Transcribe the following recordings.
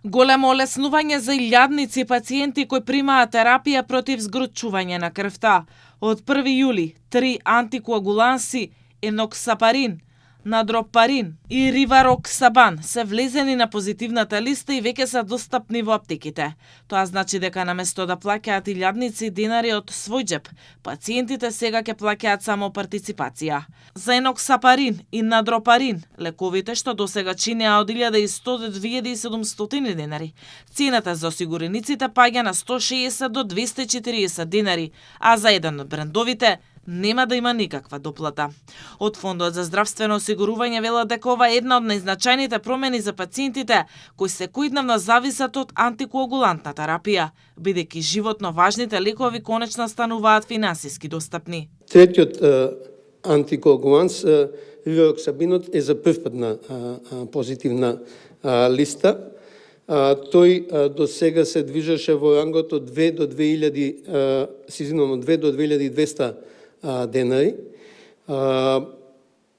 Големо олеснување за илјадници пациенти кои примаат терапија против згручување на крвта. Од 1 јули 3 антикоагуланси, еноксапарин, надропарин и ривароксабан се влезени на позитивната листа и веќе се достапни во аптеките. Тоа значи дека наместо да плаќаат илјадници денари од свој джеб, пациентите сега ќе плаќаат само партиципација. За еноксапарин и надропарин, лековите што досега чинеа од 1100 до 2700 денари, цената за осигурениците паѓа на 160 до 240 денари, а за еден од брендовите нема да има никаква доплата. Од Фондот за здравствено осигурување велат дека ова е една од најзначајните промени за пациентите кои секојдневно зависат од антикоагулантна терапија, бидејќи животно важните лекови конечно стануваат финансиски достапни. Третиот антикоагулант, ривароксабинот, е за прв пат на позитивна листа. Тој до сега се движеше во рангот од 2 до 2200 денари.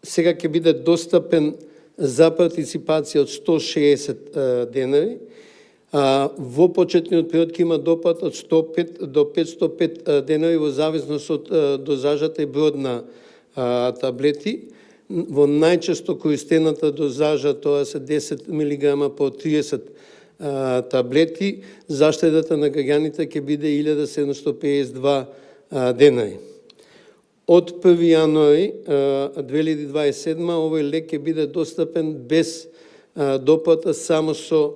Сега ќе биде достапен за партиципација од 160 денари. Во почетниот период ќе има доплат од 105 до 505 денари во зависност од дозажата и бројот на таблети. Во најчесто користената дозажа тоа се 10 мг по 30 таблети. Заштедата на граѓаните ќе биде 1752 денари. Од 1 јануари 2027 овој лек ќе биде достапен без доплата, само со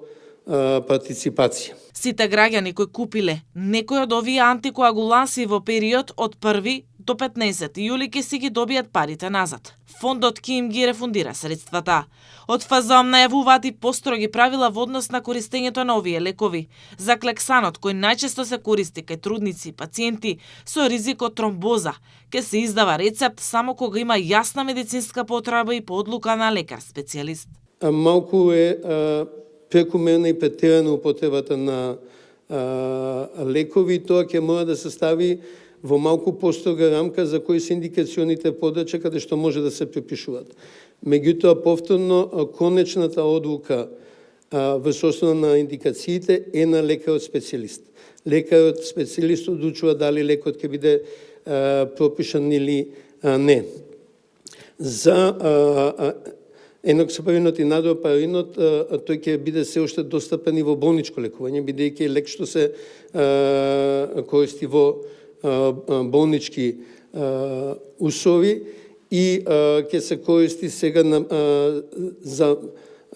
партиципација. Сите граѓани кои купиле некој од овие антикоагуланси во период од 1 до 15 јули ќе си ги добијат парите назад. Фондот ќе им ги рефундира средствата. Од ФЗОМ најавуваат и построги правила во однос на користењето на овие лекови. За клексанот, кој најчесто се користи кај трудници и пациенти со ризик од тромбоза, ќе се издава рецепт само кога има јасна медицинска потреба и по одлука на лекар-специјалист. Малку е прекумерна и претерана употребата на лекови, тоа ќе мора да се стави во малку построга рамка за кои се индикационите подрачја каде што може да се препишуваат. Меѓутоа, повторно, конечната одлука врз основа на индикациите е на лекарот специјалист. Лекарот специјалист одлучува дали лекот ќе биде пропишан или не. За еноксапаринот и надропаринот, тој ќе биде се уште достапен и во болничко лекување, бидејќи лек што се користи во болнички услови и ќе се користи сега за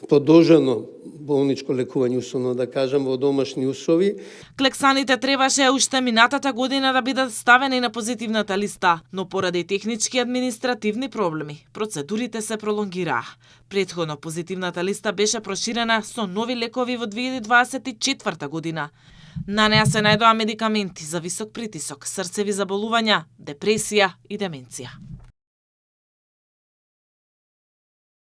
продолжено болничко лекување, условно да кажам, во домашни услови. Клексаните требаше уште минатата година да бидат ставени на позитивната листа, но поради технички и административни проблеми, процедурите се пролонгираа. Претходно позитивната листа беше проширена со нови лекови во 2024 година. На неа се најдоа медикаменти за висок притисок, срцеви заболувања, депресија и деменција.